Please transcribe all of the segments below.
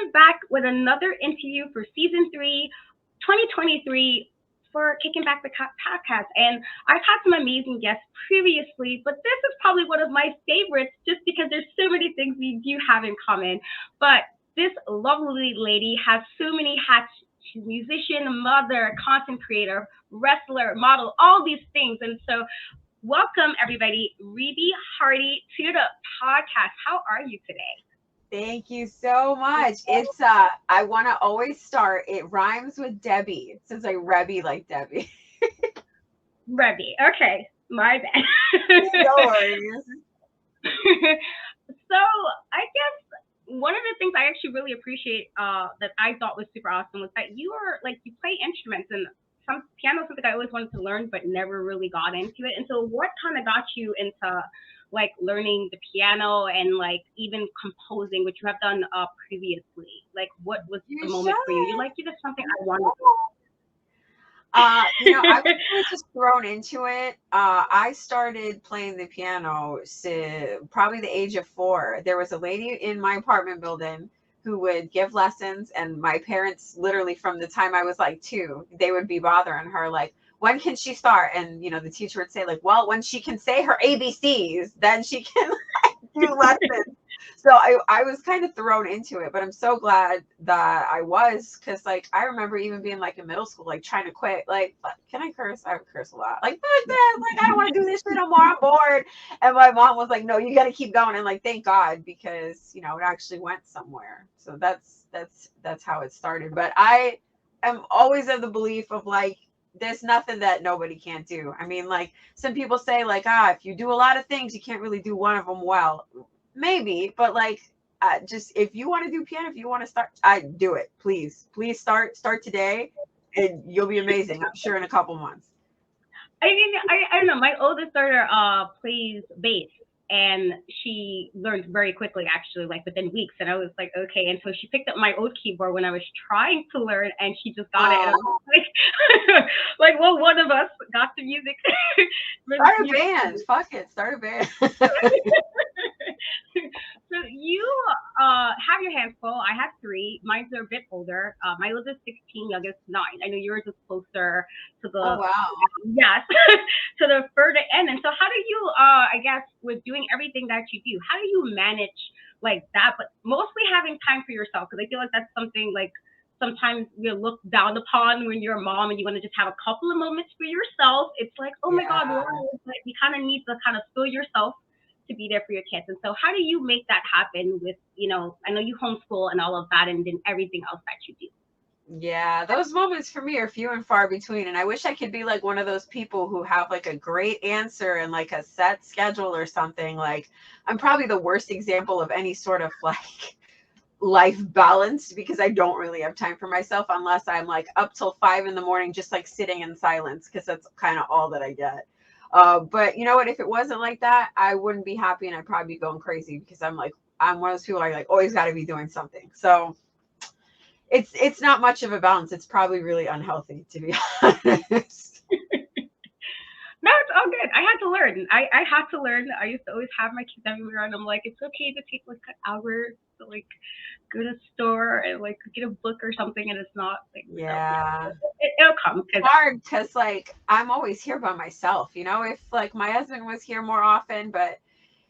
are back with another interview for season three, 2023 for Kicking Back the podcast. And I've had some amazing guests previously, but this is probably one of my favorites just because there's so many things we do have in common. But this lovely lady has so many hats. She's a musician, a mother, content creator, wrestler, model, all these things. And so welcome everybody, Reby Hardy to the podcast. How are you today? Thank you so much. It's I want to always start. It rhymes with Debbie. It says like Rebby like Debbie. Reby. Okay, my bad. No worries. So I guess one of the things I actually really appreciate that I thought was super awesome was that you are like you play instruments and some piano is something I always wanted to learn but never really got into it. And so what kind of got you into like learning the piano and like even composing, which you have done previously? Like what was You the should. moment for you? You're like, "Yeah, that's something I want I was to kind of just thrown into it. I started playing the piano probably the age of 4. There was a lady in my apartment building who would give lessons, and my parents, literally from the time I was like 2, they would be bothering her like, when can she start? And the teacher would say like, well, when she can say her ABCs, then she can do lessons. So I was kind of thrown into it, but I'm so glad that I was, because like I remember even being like in middle school, like trying to quit. Like, can I curse? I curse a lot. Like, fuck this, like I don't want to do this shit no more. I'm bored. And my mom was like, no, you got to keep going. And like, thank God, because it actually went somewhere. So that's how it started. But I am always of the belief of like, there's nothing that nobody can't do. I mean, like some people say like, if you do a lot of things, you can't really do one of them well. Maybe, but like, just if you want to do piano, if you want to start, I do it. Please start today, and you'll be amazing. I'm sure in a couple months. I mean, I don't know. My oldest daughter plays bass, and she learned very quickly, actually, like within weeks. And I was like, okay. And so she picked up my old keyboard when I was trying to learn, and she just got it. And I Um, was like, like, well, one of us got the music. Start a band. Fuck it, start a band. So you have your hands full. I have three. Mine's are a bit older. My oldest is 16, youngest 9. I know yours is closer to Oh the wow. yes, to the further end. And so, how do you, I guess, with doing everything that you do, how do you manage like that, but mostly having time for yourself? Because I feel like that's something like sometimes you're looked down upon when you're a mom and you want to just have a couple of moments for yourself. It's like, oh my God, Yeah. why? It's like you kind of need to kind of fill yourself to be there for your kids. And so, how do you make that happen with, I know you homeschool and all of that, and then everything else that you do? Yeah, those moments for me are few and far between. And I wish I could be like one of those people who have like a great answer and like a set schedule or something. Like, I'm probably the worst example of any sort of like life balance, because I don't really have time for myself unless I'm like up till 5 in the morning, just like sitting in silence, because that's kind of all that I get. But you know what? If it wasn't like that, I wouldn't be happy, and I'd probably be going crazy, because I'm one of those people I like always got to be doing something. So it's not much of a balance. It's probably really unhealthy, to be honest. No, it's all good. I had to learn. I had to learn. I used to always have my kids everywhere, and I'm like, it's okay to take like an hour to like go to the store and like get a book or something, and it's not like without me. Yeah. It'll come It's because hard because like I'm always here by myself. If like my husband was here more often, but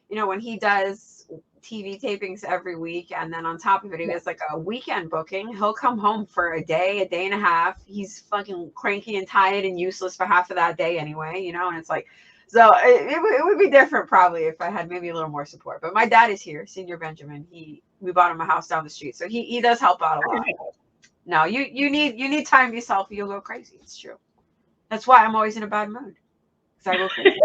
when he does TV tapings every week, and then on top of it, he has like a weekend booking, he'll come home for a day and a half. He's fucking cranky and tired and useless for half of that day anyway, and it's like, so it would be different probably if I had maybe a little more support. But my dad is here, Senior Benjamin. We bought him a house down the street, so he does help out a lot. No, you need time to yourself, you'll go crazy. It's true. That's why I'm always in a bad mood, because I go crazy.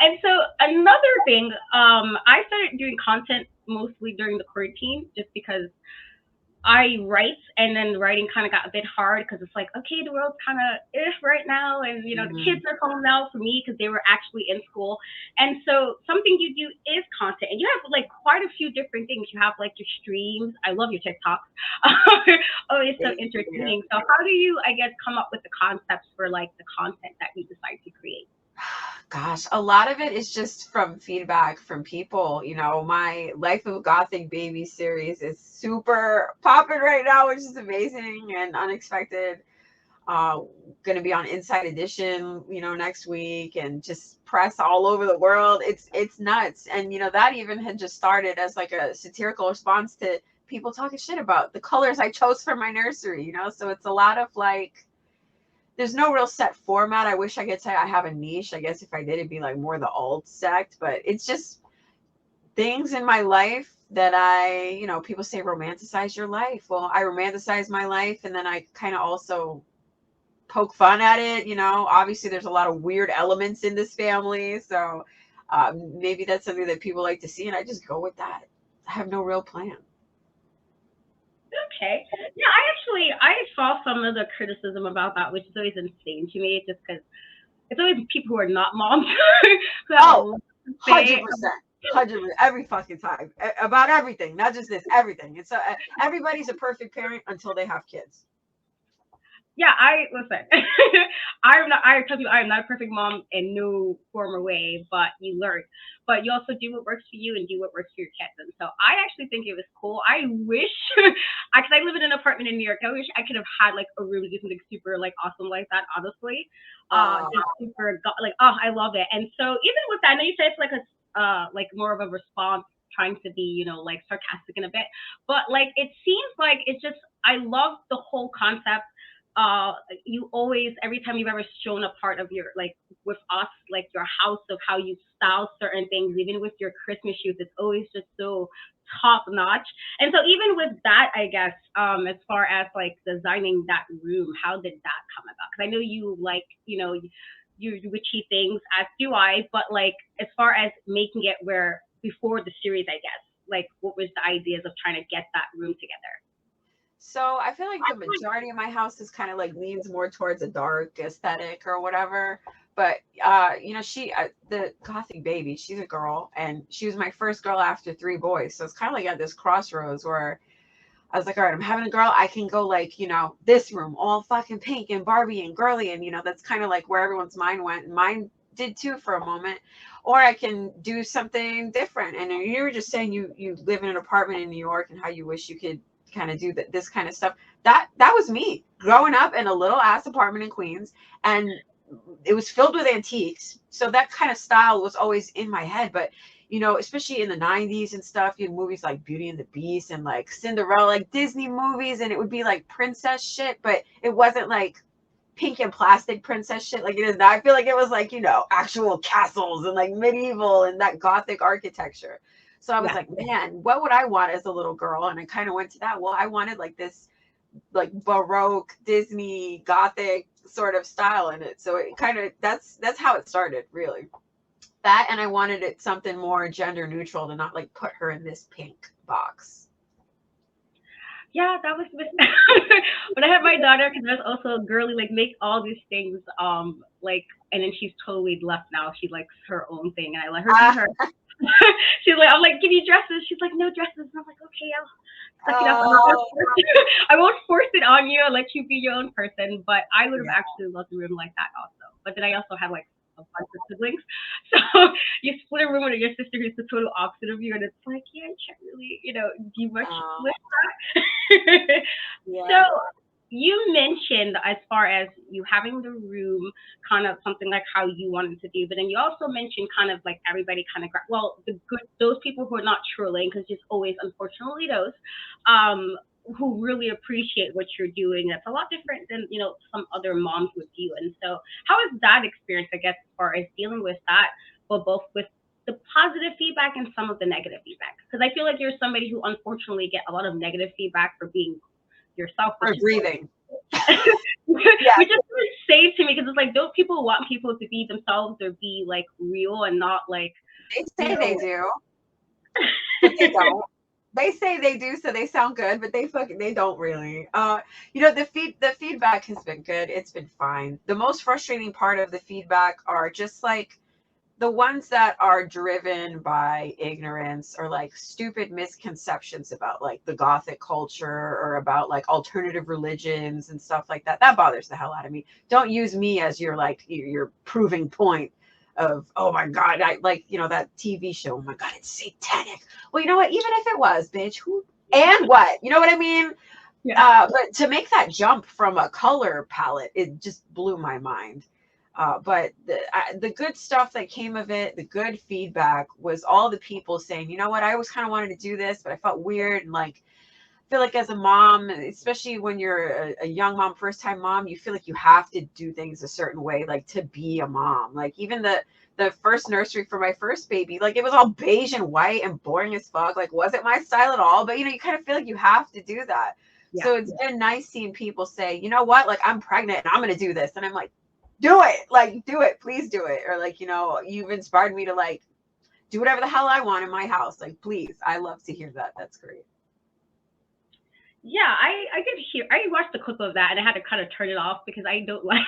and so another thing, I started doing content mostly during the quarantine just because I write, and then writing kind of got a bit hard because it's like, okay, the world's kind of if right now, and the kids Mhm. are home now for me because they were actually in school, and so something you do is content, and you have like quite a few different things. You have like your streams. I love your TikToks. Always so Thank you. entertaining. So how do you, I guess, come up with the concepts for like the content that you decide to create? Gosh, a lot of it is just from feedback from people. You know, my Life of Gothic Baby series is super popping right now, which is amazing and unexpected. Uh, going to be on Inside Edition, you know, next week, and just press all over the world. It's nuts. And you know, that even had just started as like a satirical response to people talking shit about the colors I chose for my nursery. You know, so it's a lot of like, there's no real set format. I wish I could say I have a niche. I guess if I did, it'd be like more the alt sect, but it's just things in my life that you know, people say romanticize your life. Well, I romanticize my life, and then I kind of also poke fun at it. You know, obviously there's a lot of weird elements in this family. So maybe that's something that people like to see, and I just go with that. I have no real plan. Okay. Yeah, I saw some of the criticism about that, which is always insane to me, just because it's always people who are not moms who have a Oh, lot to say. 100%. 100 every fucking time about everything, not just this, everything. It's everybody's a perfect parent until they have kids. Yeah, I listen. I'm not. I tell you, I am not a perfect mom in no form or way, but you learn. But you also do what works for you and do what works for your kids. And so I actually think it was cool. I wish, because I live in an apartment in New York. I wish I could have had like a room to do something super like awesome like that. Honestly, uh just super like oh, I love it. And so even with that, I know you said it's like more of a response trying to be like sarcastic in a bit, but like it seems like it's just I love the whole concept. uh you always, every time you've ever shown a part of your like with us, like your house, of how you style certain things, even with your Christmas shoots, it's always just so top notch. And so even with that, I guess, as far as like designing that room, how did that come about? Because I know you like, you witchy things, as do I, but like as far as making it where before the series, I guess, like what was the ideas of trying to get that room together? so I feel like the majority of my house is kind of like leans more towards a dark aesthetic or whatever. But you know, the Gothic Baby, she's a girl, and she was my first girl after three boys. So it's kind of like at this crossroads where I was like, all right, I'm having a girl. I can go like, you know, this room all fucking pink and Barbie and girly. And, you know, that's kind of like where everyone's mind went. And mine did too for a moment. Or I can do something different. And you were just saying you live in an apartment in New York and how you wish you could kind of do this kind of stuff. That was me growing up in a little ass apartment in Queens. And it was filled with antiques. So that kind of style was always in my head. But you know, especially in the 90s and stuff, you had movies like Beauty and the Beast and like Cinderella, like Disney movies, and it would be like princess shit, but it wasn't like pink and plastic princess shit like it is now. I feel like it was like, you know, actual castles and like medieval and that gothic architecture. So I was Yeah. like, man, what would I want as a little girl? And I kind of went to that. Well, I wanted like this like Baroque Disney Gothic sort of style in it. So it kind of that's how it started, really. That, and I wanted it something more gender neutral to not like put her in this pink box. Yeah, that was with when I had my daughter, because there's also a girly, like make all these things, like, and then she's totally left now. She likes her own thing, and I let her be Ah, her. She's like, I'm like, give you dresses. She's like, no dresses. And I'm like, okay, I'll suck it up. I'm not gonna oh, force it. I won't force it on you. I'll let you be your own person. But I would have yeah. actually loved a room like that also. But then I also had like a bunch of siblings, so you split a room with your sister who's the total opposite of you, and it's like, yeah, you can't really, do much Oh, with that. So yeah. you mentioned, as far as you having the room, kind of something like how you wanted to do, but then you also mentioned kind of like everybody kind of well, the good, those people who are not trolling, because there's always unfortunately those, um who really appreciate what you're doing. That's a lot different than some other moms would do. And so how is that experience, I guess, as far as dealing with that, but both with the positive feedback and some of the negative feedback? Because I feel like you're somebody who unfortunately get a lot of negative feedback for being yourself, which Or is breathing. which Yes. is insane to me, because it's like, don't people want people to be themselves or be like real and not like They you say they know do, but they don't. They say they do, so they sound good, but they don't really. You know, the feedback has been good. It's been fine. The most frustrating part of the feedback are just like the ones that are driven by ignorance or like stupid misconceptions about like the gothic culture or about like alternative religions and stuff like that. That bothers the hell out of me. Don't use me as your like your proving point. oh my God, I like, that TV show. Oh my God, it's satanic. Well, you know what? Even if it was, bitch, who and what? You know what I mean? Yeah. But to make that jump from a color palette, it just blew my mind. But the good stuff that came of it, the good feedback was all the people saying, you know what, I always kind of wanted to do this, but I felt weird. And like, I feel like as a mom, especially when you're a young mom, first time mom, you feel like you have to do things a certain way, like to be a mom. Like even the first nursery for my first baby, like it was all beige and white and boring as fuck. Like wasn't my style at all. But you kind of feel like you have to do that. Yeah. So it's been nice seeing people say, you know what, like I'm pregnant and I'm gonna do this. And I'm like, do it, like do it, please do it. Or like, you've inspired me to like do whatever the hell I want in my house. Like, please. I love to hear that. That's great. Yeah, I did hear. I watched the clip of that, and I had to kind of turn it off because I don't like.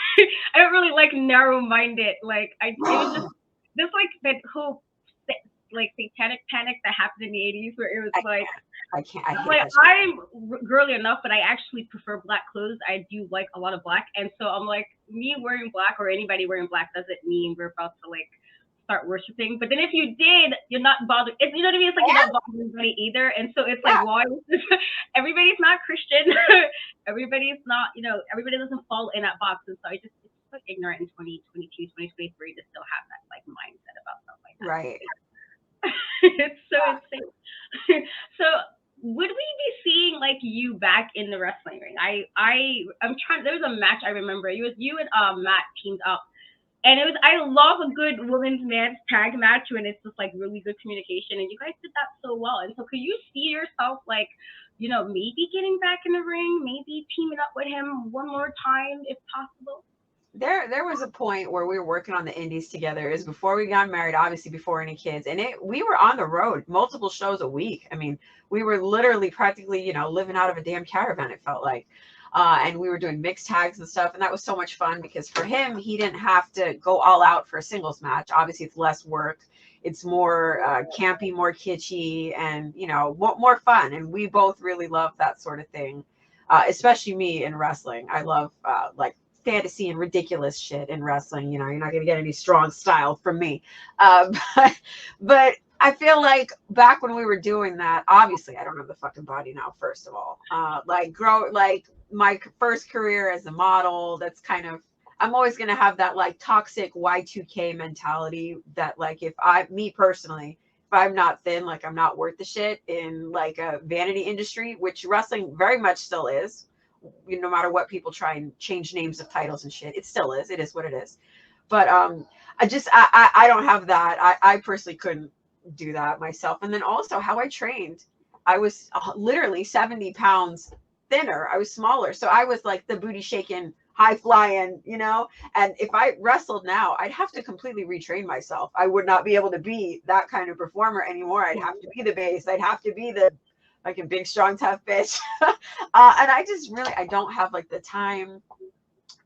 I don't really like narrow-minded. Like it was just like that whole like satanic panic that happened in the '80s, where it was like. I can't. I I'm hate like, that shit. I'm girly enough, but I actually prefer black clothes. I do like a lot of black, and so I'm like, me wearing black or anybody wearing black doesn't mean we're about to like start worshiping. But then if you did, you're not bothered. You know what I mean? It's like you're not bothering anybody either. And so it's like, why? Everybody's not Christian. Everybody's not. Everybody doesn't fall in that box. And so it's so ignorant in 2022, 2023 to still have that like mindset about stuff like that. Right. It's so insane. So would we be seeing like you back in the wrestling ring? I'm trying. There was a match I remember. It was you and Matt teamed up, and I love a good women's men's tag match when it's just like really good communication, and you guys did that so well. And so, could you see yourself like, maybe getting back in the ring, maybe teaming up with him one more time if possible? There was a point where we were working on the indies together. Is before we got married, obviously before any kids, and we were on the road multiple shows a week. I mean, we were literally practically living out of a damn caravan, it felt like. And we were doing mixed tags and stuff, and that was so much fun because for him, he didn't have to go all out for a singles match. Obviously it's less work, it's more campy, more kitschy, and more fun, and we both really love that sort of thing. Especially me in wrestling, I love like fantasy and ridiculous shit in wrestling. You're not going to get any strong style from me. But, but I feel like back when we were doing that, obviously I don't have the fucking body now, first of all. Like my first career as a model, that's kind of, I'm always going to have that like toxic Y2K mentality that like, me personally, if I'm not thin, like I'm not worth the shit in like a vanity industry, which wrestling very much still is. No matter what people try and change names of titles and shit, it still is. It is what it is. But I don't have that. I personally couldn't do that myself. And then also how I trained, I was literally 70 pounds thinner. I was smaller. So I was like the booty shaking, high flying, and if I wrestled now, I'd have to completely retrain myself. I would not be able to be that kind of performer anymore. I'd have to be the base. I'd have to be the like a big, strong, tough bitch. And I don't have like the time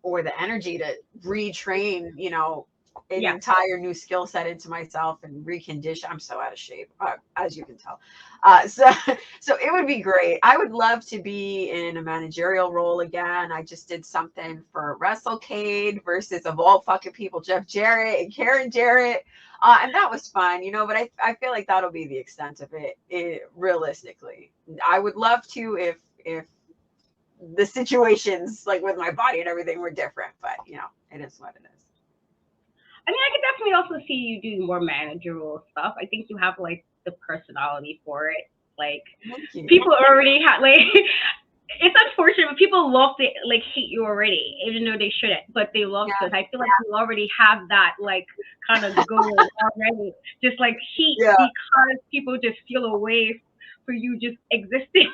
or the energy to retrain, an entire new skill set into myself and recondition. I'm so out of shape, as you can tell. So it would be great. I would love to be in a managerial role again. I just did something for WrestleCade versus, of all fucking people, Jeff Jarrett and Karen Jarrett. And that was fun, but I feel like that'll be the extent of it, realistically. I would love to if the situations like with my body and everything were different, but it is what it is. I mean, I could definitely also see you doing more managerial stuff. I think you have like the personality for it. Like people already have like it's unfortunate, but people love to like hate you already, even though they shouldn't. But they love to. I feel like you already have that like kind of going already, just like heat because people just feel a way for you just existing.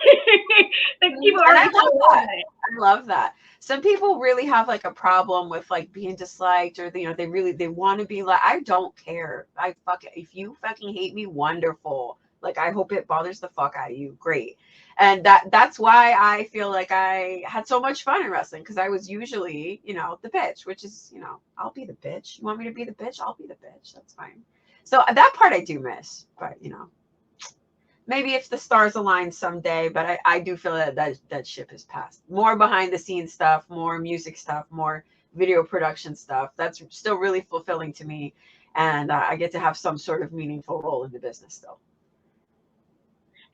Like people already I love that. Some people really have like a problem with like being disliked, or they want to be like, I don't care. If you fucking hate me, wonderful. Like I hope it bothers the fuck out of you. Great. And that's why I feel like I had so much fun in wrestling, because I was usually, the bitch, which is, I'll be the bitch. You want me to be the bitch? I'll be the bitch. That's fine. So that part I do miss, but maybe if the stars align someday, but I do feel that ship has passed. More behind the scenes stuff, more music stuff, more video production stuff. That's still really fulfilling to me. and I get to have some sort of meaningful role in the business still.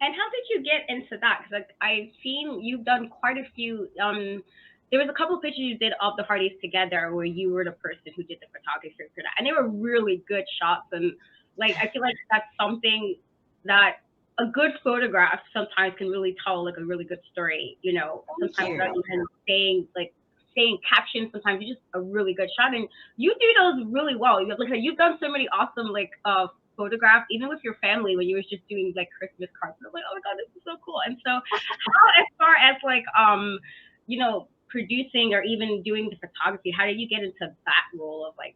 And how did you get into that? Because like, I've seen you've done quite a few. There was a couple of pictures you did of the Hardys together where you were the person who did the photography for that, and they were really good shots. And like, I feel like that's something that a good photograph sometimes can really tell like a really good story. You know, Thank sometimes without you. even saying captions. Sometimes you just a really good shot, and you do those really well. Like you've done so many awesome photograph, even with your family when you were just doing like Christmas cards. I was like, oh my god, this is so cool. And so, how as far as producing or even doing the photography, how did you get into that role of like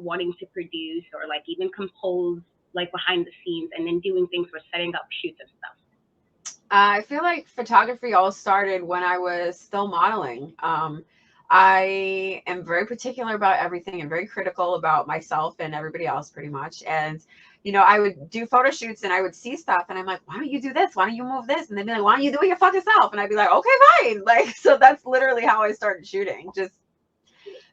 wanting to produce or like even compose like behind the scenes and then doing things for setting up shoots and stuff? I feel like photography all started when I was still modeling. I am very particular about everything and very critical about myself and everybody else, pretty much. And, I would do photo shoots and I would see stuff and I'm like, why don't you do this? Why don't you move this? And they'd be like, why don't you do it your fucking self? And I'd be like, okay, fine. Like, so that's literally how I started shooting, just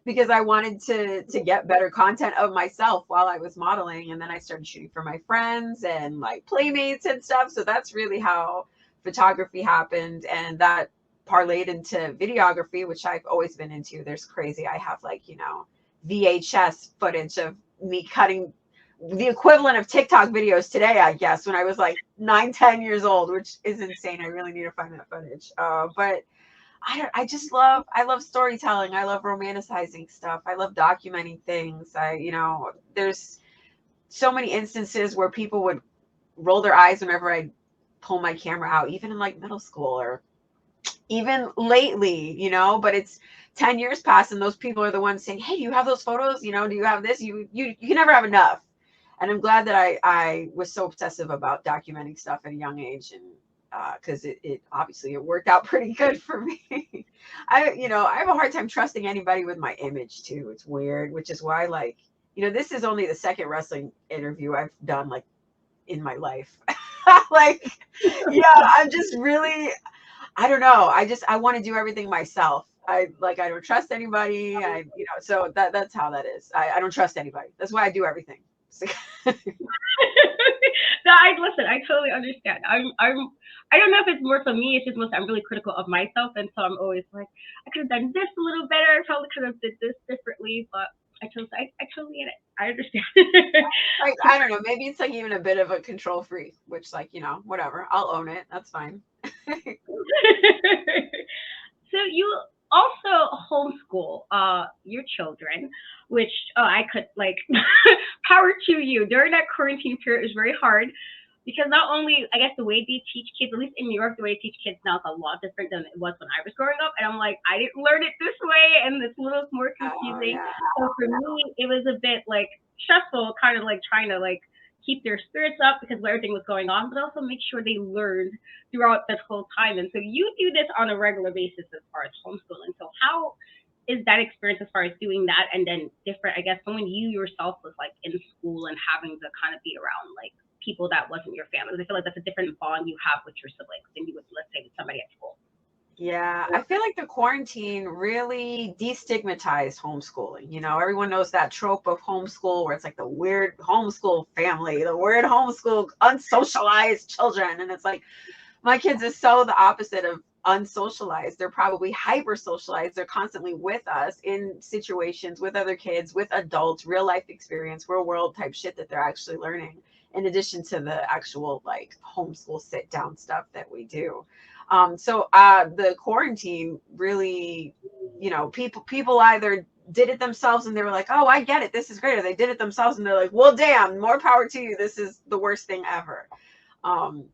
because I wanted to get better content of myself while I was modeling. And then I started shooting for my friends and like playmates and stuff. So that's really how photography happened. And that parlayed into videography, which I've always been into. There's crazy. I have like, VHS footage of me cutting the equivalent of TikTok videos today, I guess, when I was like 9, 10 years old, which is insane. I really need to find that footage. But I love storytelling. I love romanticizing stuff. I love documenting things. There's so many instances where people would roll their eyes whenever I pull my camera out, even in like middle school or even lately, but it's 10 years past and those people are the ones saying, hey, do you have those photos? Do you have this? You can never have enough. And I'm glad that I was so obsessive about documenting stuff at a young age, and because it obviously it worked out pretty good for me. I have a hard time trusting anybody with my image too. It's weird, which is why this is only the second wrestling interview I've done like in my life. Like, I'm just really, I don't know. I want to do everything myself. I don't trust anybody. So that's how that is. I don't trust anybody. That's why I do everything. No, I listen. I totally understand. I don't know if it's more for me. It's just most I'm really critical of myself, and so I'm always like, I could have done this a little better. I probably could have did this differently, but I totally get it. I understand. Like, I don't know. Maybe it's like even a bit of a control freak, which whatever. I'll own it. That's fine. So you also homeschool your children, which I could like power to you during that quarantine period. It was very hard because not only I guess the way they teach kids, at least in New York, the way they teach kids now is a lot different than it was when I was growing up. And I'm like, I didn't learn it this way, and it's a little more Oh, confusing. yeah. So for me, it was a bit like stressful, kind of like trying to like keep their spirits up because of everything was going on, but also make sure they learned throughout this whole time. And so you do this on a regular basis as far as homeschooling. So how is that experience as far as doing that and then different, I guess, from when you yourself was like in school and having to kind of be around like people that wasn't your family? Because I feel like that's a different bond you have with your siblings than you would, let's say, with somebody at school. Yeah, I feel like the quarantine really destigmatized homeschooling. Everyone knows that trope of homeschool where it's like the weird homeschool family, the weird homeschool unsocialized children. And it's like, my kids are so the opposite of unsocialized. They're probably hyper socialized. They're constantly with us in situations with other kids, with adults, real life experience, real world type shit that they're actually learning, in addition to the actual like homeschool sit down stuff that we do. So the quarantine really, people either did it themselves and they were like, oh, I get it, this is great, or they did it themselves and they're like, well, damn, more power to you, this is the worst thing ever.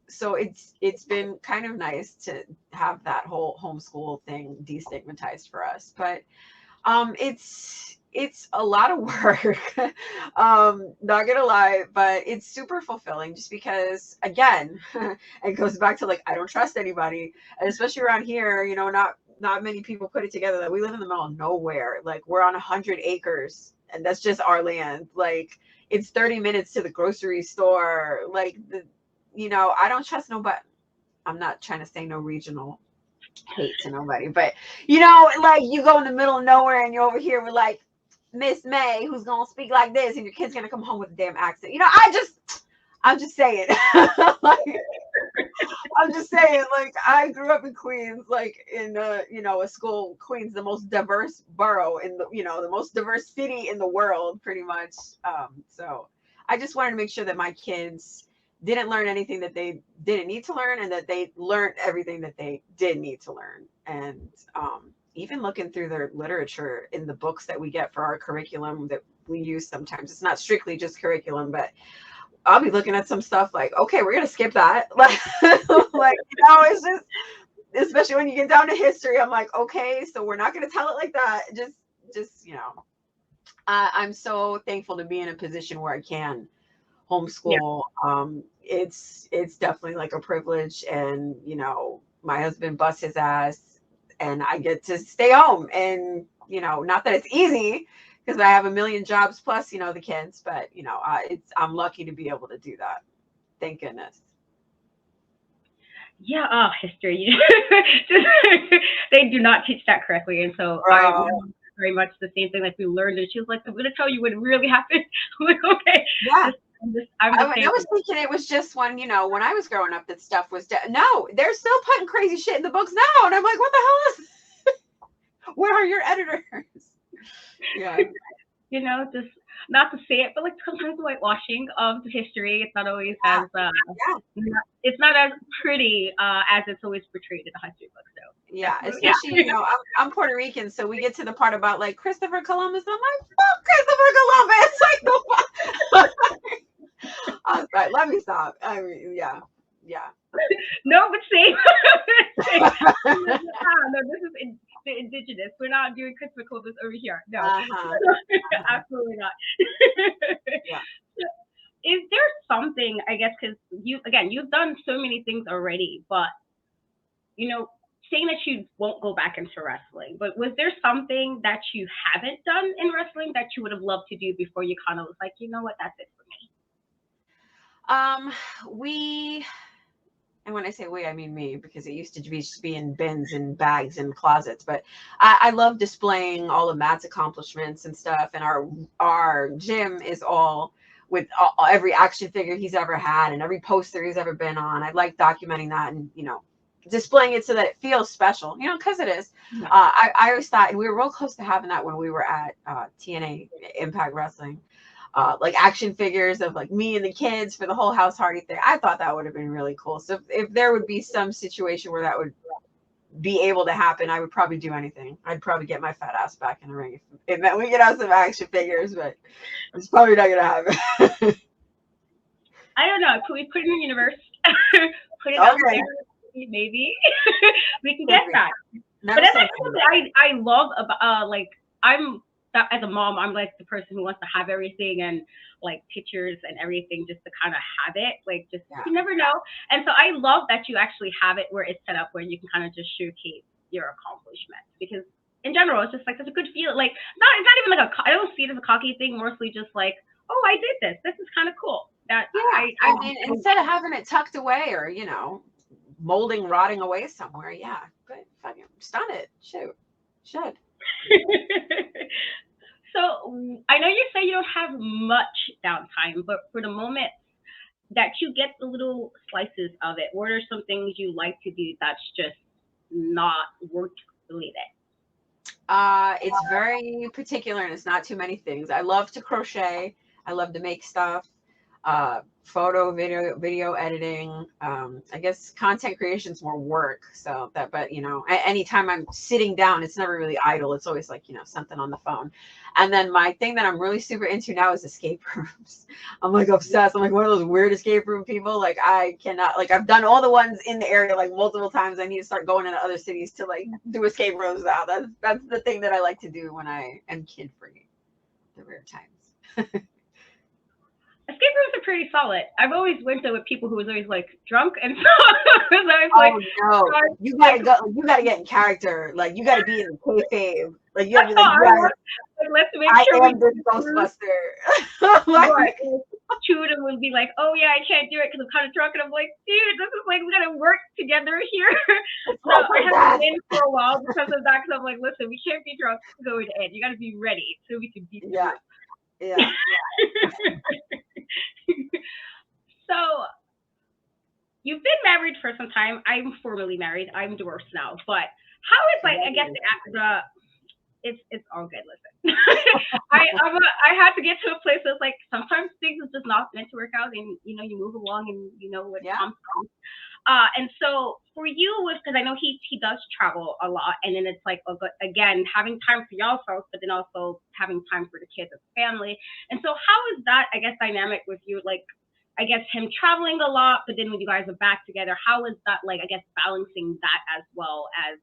So it's been kind of nice to have that whole homeschool thing destigmatized for us, but it's a lot of work. Not gonna lie, but it's super fulfilling just because, again, it goes back to like, I don't trust anybody, and especially around here, not many people put it together that we live in the middle of nowhere. Like, we're on 100 acres and that's just our land. Like, it's 30 minutes to the grocery store. Like, I don't trust nobody. I'm not trying to say no regional hate to nobody, but like, you go in the middle of nowhere and you're over here with like Miss May who's gonna speak like this, and your kid's gonna come home with a damn accent. I'm just saying. Like, I'm just saying, like, I grew up in Queens, like in a school. Queens, the most diverse borough in the most diverse city in the world, pretty much. So I just wanted to make sure that my kids didn't learn anything that they didn't need to learn, and that they learned everything that they did need to learn. And even looking through their literature in the books that we get for our curriculum that we use sometimes, it's not strictly just curriculum, but I'll be looking at some stuff like, okay, we're gonna skip that. Like, it's just, especially when you get down to history, I'm like, okay, so we're not gonna tell it like that. Just. I'm so thankful to be in a position where I can homeschool. It's definitely like a privilege, and my husband busts his ass, and I get to stay home, and not that it's easy, because I have a million jobs plus, the kids, but I'm lucky to be able to do that. Thank goodness. Yeah, history. They do not teach that correctly, and so I very much the same thing. Like we learned, and she was like, "I'm going to tell you what really happened." I'm like, okay, yeah. I'm I was thinking it was just when I was growing up that stuff was no, they're still putting crazy shit in the books now, and I'm like, what the hell is? Where are your editors? Yeah. Just not to say it, but like sometimes the whitewashing of the history, it's not always as it's not as pretty as it's always portrayed in the history books. So yeah, especially I'm Puerto Rican, so we get to the part about like Christopher Columbus. I'm like, fuck Christopher Columbus. Like, I was like, let me stop. I mean, yeah. No, but same. No, this is indigenous. We're not doing Christopher Columbus over here. No, absolutely not. Yeah. Is there something, I guess, because you've done so many things already, but saying that you won't go back into wrestling, but was there something that you haven't done in wrestling that you would have loved to do before you kind of was like, you know what, that's it for me? And when I say we, I mean me, because it used to be in bins and bags and closets. But I love displaying all of Matt's accomplishments and stuff. And our gym is all with every action figure he's ever had and every poster he's ever been on. I like documenting that and, displaying it so that it feels special, because it is. I always thought, and we were real close to having that when we were at TNA Impact Wrestling. Like action figures of like me and the kids for the whole House Hardy thing. I thought that would have been really cool. So if there would be some situation where that would be able to happen, I would probably do anything. I'd probably get my fat ass back in the ring if it meant we get out some action figures, but it's probably not gonna happen. I don't know. Could we put it in the universe? Put it out there. Maybe we can get that. But that's something I love about as a mom, I'm like the person who wants to have everything and like pictures and everything just to kind of have it. Like you never know. And so I love that you actually have it where it's set up where you can kind of just showcase your accomplishments, because in general, it's just like there's a good feeling. Like it's not even like I don't see it as a cocky thing. Mostly just like, oh, I did this. This is kind of cool. That I mean, instead of having it tucked away or molding, rotting away somewhere, but fucking stun it. Shoot, should. So I know you say you don't have much downtime, but for the moment that you get the little slices of it, what are some things you like to do that's just not work related? It's very particular, and it's not too many things. I love to crochet. I love to make stuff. Photo, video editing. I guess content creation is more work. So that, but anytime I'm sitting down, it's never really idle. It's always like, something on the phone. And then my thing that I'm really super into now is escape rooms. I'm like obsessed. I'm like one of those weird escape room people. Like I cannot, like I've done all the ones in the area like multiple times. I need to start going into other cities to like do escape rooms now. That's the thing that I like to do when I am kid free. The rare times. Escape rooms are pretty solid. I've always went there with people who was always like drunk, and so no, you gotta go. You gotta get in character. Like you gotta be in the kayfabe. Like you gotta be like, let's make I sure am this Ghostbuster. Like, two of them would be like, "Oh yeah, I can't do it because I'm kind of drunk," and I'm like, "Dude, this is like we gotta work together here." It's So life I or had to death. win for a while because of that. Because I'm like, "Listen, we can't be drunk going in. You gotta be ready so we can beat the Yeah, group." yeah. So you've been married for some time. I'm formally married. I'm divorced now. But how is like I guess the it's all good. Listen, I had to get to a place that's like sometimes things is just not meant to work out, and you move along, and you know what Yeah. comes. And so for you, with because I know he does travel a lot, and then it's like again having time for yourself, but then also having time for the kids and family. And so how is that? I guess dynamic with you, like I guess him traveling a lot, but then when you guys are back together, how is that like? I guess balancing that as well as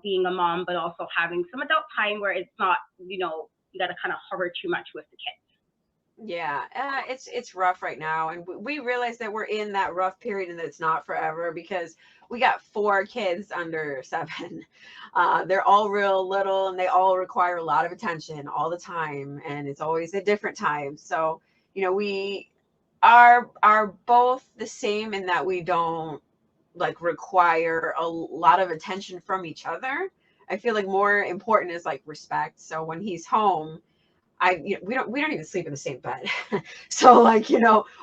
being a mom, but also having some adult time where it's not you got to kind of hover too much with the kids. Yeah, it's rough right now, and we realize that we're in that rough period, and that it's not forever because we got four kids under 7. They're all real little, and they all require a lot of attention all the time, and it's always at different times. So we are both the same in that we don't like require a lot of attention from each other. I feel like more important is like respect. So when he's home, we don't even sleep in the same bed. So like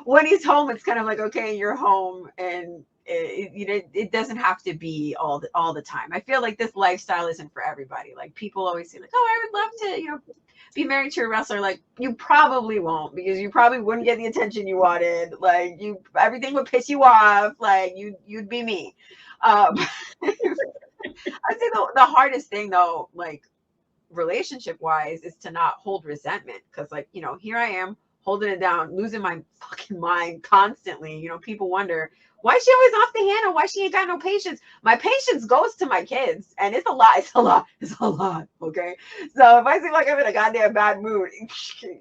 when he's home, it's kind of like, okay, you're home, and it doesn't have to be all the time. I feel like this lifestyle isn't for everybody. Like people always say like, oh, I would love to be married to a wrestler. Like you probably won't, because you probably wouldn't get the attention you wanted. Like everything would piss you off. Like you'd be me. I'd say the hardest thing though, like relationship wise, is to not hold resentment, because like here I am holding it down, losing my fucking mind constantly. People wonder why she always off the handle, why she ain't got no patience. My patience goes to my kids, and it's a lot, it's a lot. Okay, so if I seem like I'm in a goddamn bad mood,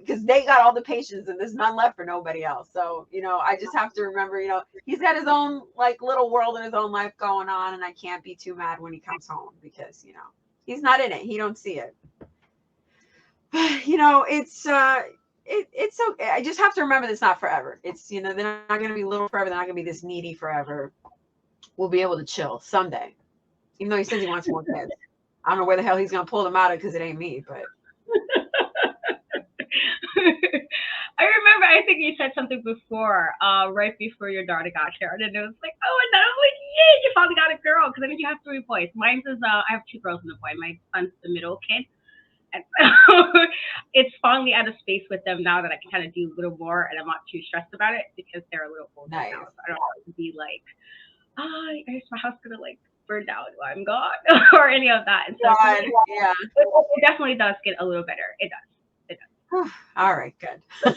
because they got all the patience and there's none left for nobody else. So I just have to remember, he's got his own like little world and his own life going on, and I can't be too mad when he comes home, because he's not in it, he don't see it. It's okay. I just have to remember that it's not forever. It's they're not going to be little forever. They're not going to be this needy forever. We'll be able to chill someday. Even though he says he wants more kids, I don't know where the hell he's going to pull them out of, because it ain't me. But I remember, I think you said something before, right before your daughter got here, and it was like, oh, and then I was like, yay, you finally got a girl, because I think you have 3 boys. Mine is, I have 2 girls and a boy. My son's the middle kid, and so it's finally at a space with them now that I can kind of do a little more, and I'm not too stressed about it because they're a little older nice. now, so I don't have to be like, oh, is my house gonna like burn down while I'm gone or any of that. And so God, yeah. it definitely does get a little better. It does. It does. All right, good. So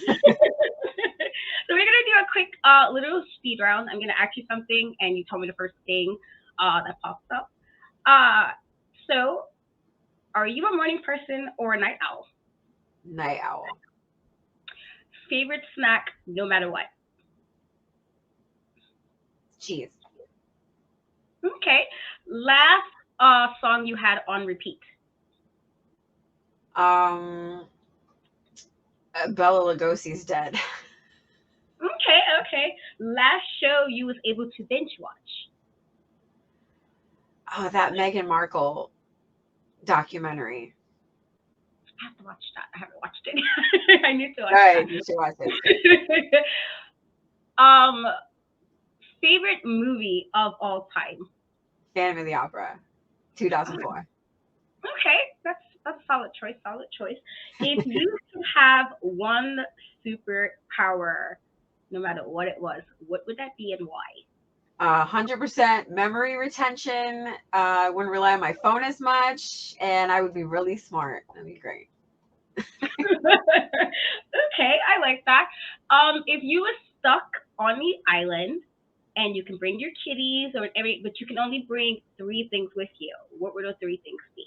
we're gonna do a quick little speed round. I'm gonna ask you something, and you tell me the first thing that pops up. Uh, so are you a morning person or a night owl? Night owl. Favorite snack, no matter what. Cheese. Okay. Last song you had on repeat. Um, Bella Lugosi's dead. Okay, okay. Last show you was able to binge watch. Oh, that Meghan Markle documentary. I have to watch that. I haven't watched it. I need to All watch right, you should watch it. It's good. that. um, favorite movie of all time. Phantom of the Opera, 2004. Okay, that's a solid choice. Solid choice. If you could have one superpower, no matter what it was, what would that be and why? 100% memory retention. I wouldn't rely on my phone as much, and I would be really smart. That'd be great. Okay, I like that. If you were stuck on the island and you can bring your kitties or every, but you can only bring 3 things with you, what would those 3 things be?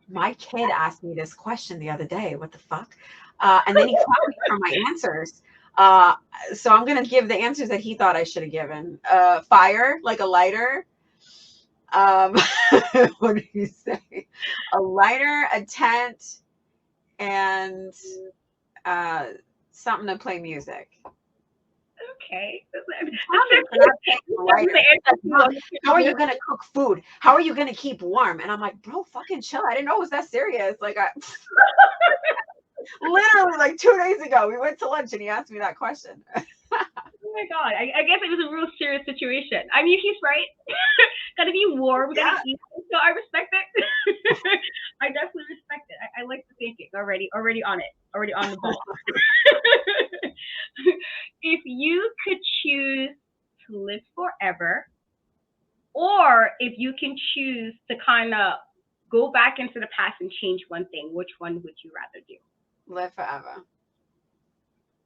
My kid asked me this question the other day. What the fuck? And then he copied from my answers. Uh, so I'm gonna give the answers that he thought I should have given. Fire, like a lighter. Um, what did he say? A lighter, a tent, and uh, something to play music. Okay. Comments are not paying the writer. Mom, how are you gonna cook food? How are you gonna keep warm? And I'm like, bro, fucking chill. I didn't know it was that serious. Like, literally, like 2 days ago, we went to lunch and he asked me that question. Oh my god! I guess it was a real serious situation. I mean, he's right. Gotta be warm. Gotta eat. So I respect it. I definitely respect it. I like the thinking already. Already on it. Already on the ball. If you could choose to live forever, or if you can choose to kind of go back into the past and change one thing, which one would you rather do? Live forever.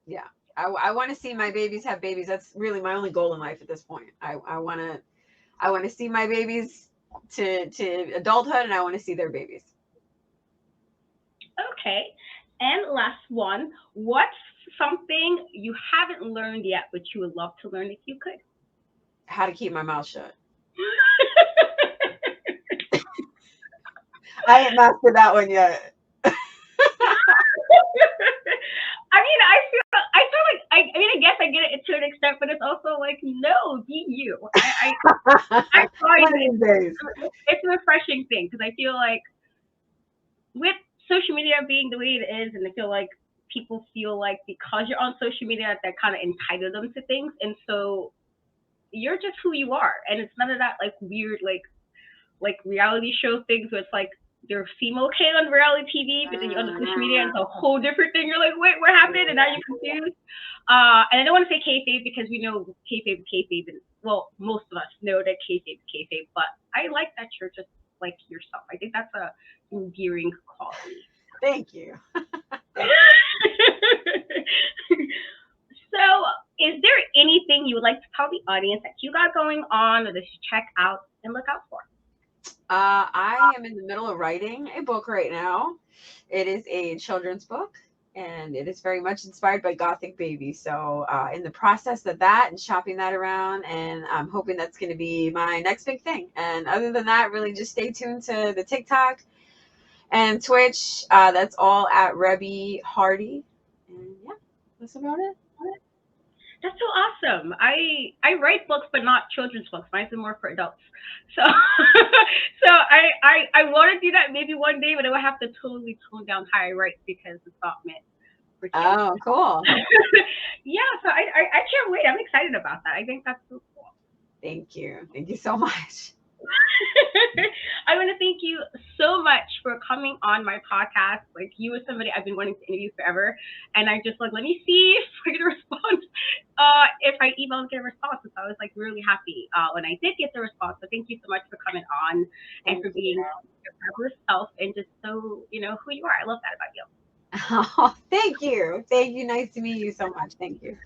Yeah. I want to see my babies have babies. That's really my only goal in life at this point. I want to see my babies to adulthood, and I want to see their babies. Okay. And last one, what's something you haven't learned yet, but you would love to learn if you could? How to keep my mouth shut. I ain't mastered that one yet. I mean, I feel like I mean, I guess I get it to an extent, but it's also like, no, be you. I find it's a refreshing thing because I feel like with social media being the way it is, and I feel like people feel like because you're on social media, that kind of entitle them to things, and so you're just who you are, and it's none of that like weird like reality show things where it's like they're seem okay on reality TV, but then you're on the social media and it's a whole different thing. You're like, wait, what happened? And now you're confused. And I don't want to say kayfabe because we know kayfabe is kayfabe, and well, most of us know that kayfabe is kayfabe. But I like that you're just like yourself. I think that's a endearing quality. Thank you. So, is there anything you would like to tell the audience that you got going on or that you check out and look out for? I am in the middle of writing a book right now. It is a children's book, and it is very much inspired by Gothic Baby. So, in the process of that and shopping that around, and I'm hoping that's going to be my next big thing. And other than that, really just stay tuned to the TikTok and Twitch. That's all at Reby Hardy. And yeah, that's about it. That's so awesome. I write books, but not children's books. Mine's are more for adults. So so I want to do that maybe one day, but I will have to totally tone down how I write because it's not meant for kids. Oh, cool. Yeah, so I can't wait. I'm excited about that. I think that's so cool. Thank you. Thank you so much. I want to thank you so much for coming on my podcast. Like, you were somebody I've been wanting to interview forever, and I just like, let me see if I get a response. If I email and get a response, so I was like really happy when I did get the response. So thank you so much for coming on and for being your fabulous self and just so you know who you are. I love that about you. Oh, thank you. Thank you. Nice to meet you so much. Thank you.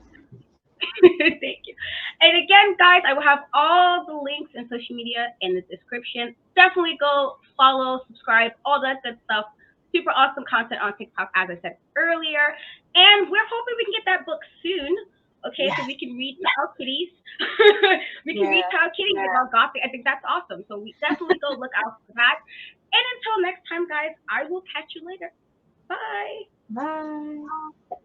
Thank you. And again, guys, I will have all the links and social media in the description. Definitely go follow, subscribe, all that good stuff. Super awesome content on TikTok, as I said earlier. And we're hoping we can get that book soon. Okay, so we can read Child Kitties. We can read Child Kitties about Gothic. I think that's awesome. So we definitely go look out for that. And until next time, guys, I will catch you later. Bye. Bye.